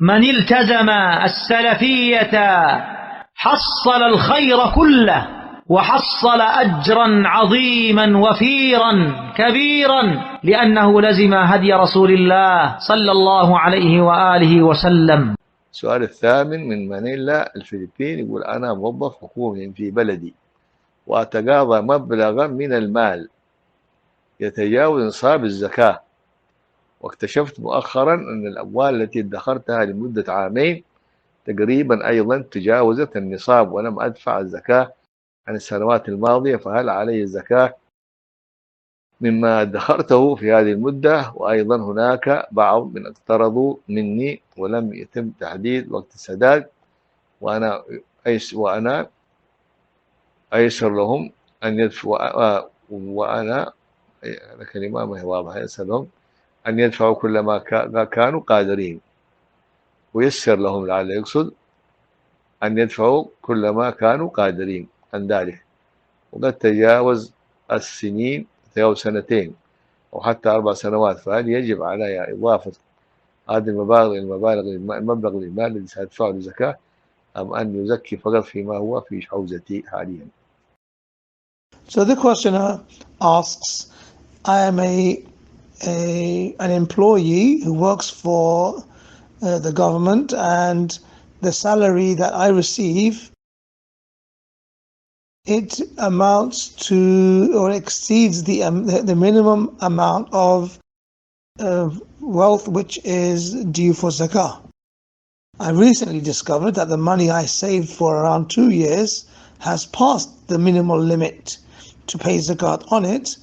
من التزم السلفية حصل الخير كله، وحصل أجرا عظيما وفيرا كبيرا، لأنه لزم هدي رسول الله صلى الله عليه وآله وسلم. السؤال الثامن من مانيلا الفلبين، يقول أنا موظف حكومي في بلدي، وأتقاضى مبلغا من المال يتجاوز نصاب الزكاة، واكتشفت مؤخرا أن الأموال التي ادخرتها لمدة عامين تقريبا أيضا تجاوزت النصاب، ولم أدفع الزكاة عن السنوات الماضية، فهل علي الزكاة مما ادخرته في هذه المدة؟ وأيضا هناك بعض من اقترضوا مني ولم يتم تحديد وقت السداد، وأنا أيسر لهم أن يدفعوا، وأنا كلمة ما هي واضحة، يسألهم أن يدفعوا كل ما كانوا قادرين، ويسر لهم، لعل يقصد أن يدفعوا كل ما كانوا قادرين عن ذلك، وقد تجاوز السنين، تجاوز سنتين أو حتى 4 سنوات، فهل يجب علي إضافة هذه المبلغ للمال الذي سأدفعه للزكاة، أم أن يزكي فقط فيما هو في حوزتي حاليا؟ So the questioner asks, I am an employee who works for the government, and the salary that I receive, it amounts to or exceeds the minimum amount of wealth which is due for zakah. I recently discovered that the money I saved for around 2 years has passed the minimal limit to pay zakat on it,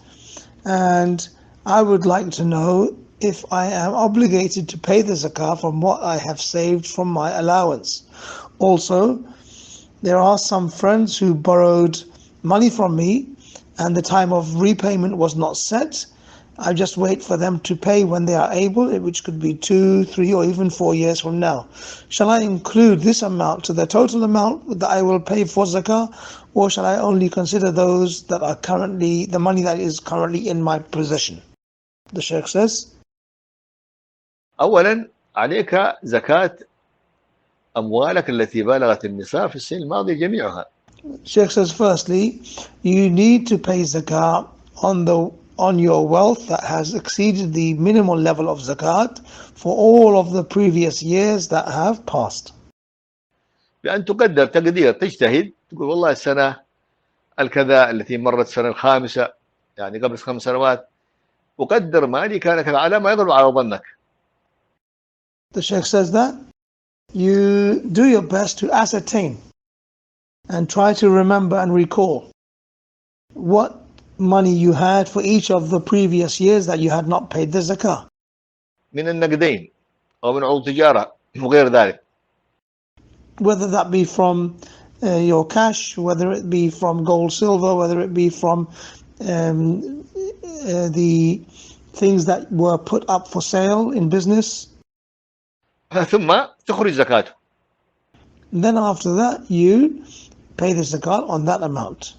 and I would like to know if I am obligated to pay the zakah from what I have saved from my allowance. Also, there are some friends who borrowed money from me and the time of repayment was not set. I just wait for them to pay when they are able, which could be 2, 3 or even 4 years from now. Shall I include this amount to the total amount that I will pay for zakah, or shall I only consider those that are currently, the money that is currently in my possession? The Shaykh says, أولا عليك زكاة أموالك التي بلغت النصاب في السنة الماضية جميعها. Shaykh says, firstly, you need to pay zakah on your wealth that has exceeded the minimal level of zakat for all of the previous years that have passed. بأن تقدر تقدير، تجتهد، تقول والله السنة الكذا التي مرت، السنة الخامسة يعني قبل 5 سنوات، أقدر مالي كان كذا على ما يغلب على ظنك. The Shaykh says that you do your best to ascertain and try to remember and recall what money you had for each of the previous years that you had not paid the zakah. من النقدين أو من عروض تجارة وغير ذلك. Whether that be from your cash, whether it be from gold, silver, whether it be from the things that were put up for sale in business. ثم تخرج زكاته. Then after that you pay the zakat on that amount.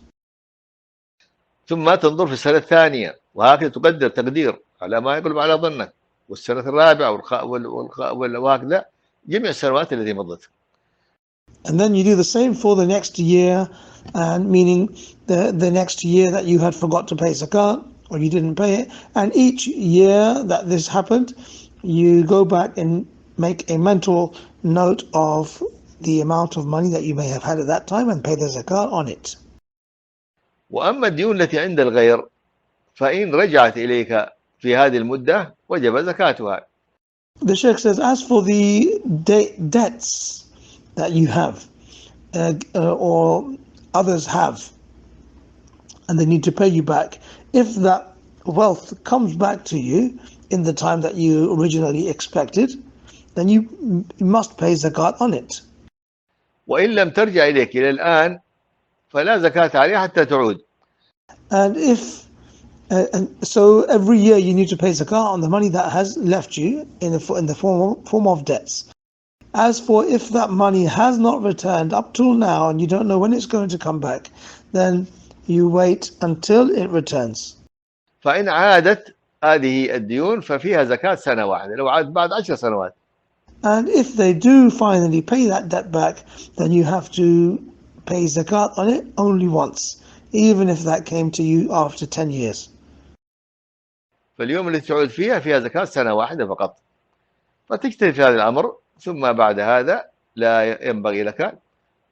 ثم تنظر في السنة الثانية، وهكذا تقدر تقدير على ما يغلب على ظنك، والسنة الرابعة وهكذا جميع السنوات التي مضت. And then you do the same for the next year, and meaning the next year that you had forgot to pay zakat or you didn't pay it, and each year that this happened, you go back and make a mental note of the amount of money that you may have had at that time and pay the zakat on it. وأما الديون التي عند الغير فإن رجعت إليك في هذه المدة وجب زكاتها. The Shaykh says, as for the debts that you have or others have and they need to pay you back, if that wealth comes back to you in the time that you originally expected, then you must pay zakat on it. وإن لم ترجع إليك إلى الآن فلا زكاة عليها حتى تعود. And if so every year you need to pay zakat on the money that has left you in the form of debts. As for if that money has not returned up till now and you don't know when it's going to come back, then you wait until it returns. فإن عادت هذه الديون ففيها زكاة سنة واحدة، لو عاد بعد 10 سنوات. And if they do finally pay that debt back, then you have to pay zakat on it only once, even if that came to you after 10 years. فاليوم اللي تعود فيها زكاة سنة واحدة فقط. فتجتهد في هذا الأمر، ثم بعد هذا لا ينبغي لك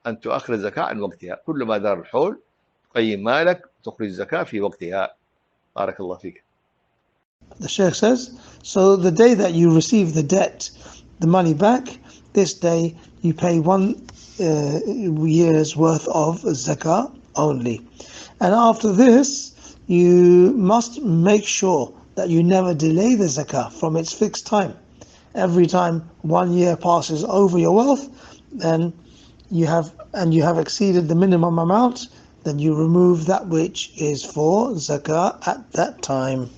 أن تؤخر الزكاة عن وقتها. كل ما دار الحول تقيم مالك وتخرج الزكاة في وقتها. بارك الله فيك. The Shaykh says, so the day that you receive the debt, the money back, this day you pay 1 year's worth of zakah only. And after this, you must make sure that you never delay the zakah from its fixed time. Every time 1 year passes over your wealth, then you have exceeded the minimum amount, then you remove that which is for zakah at that time.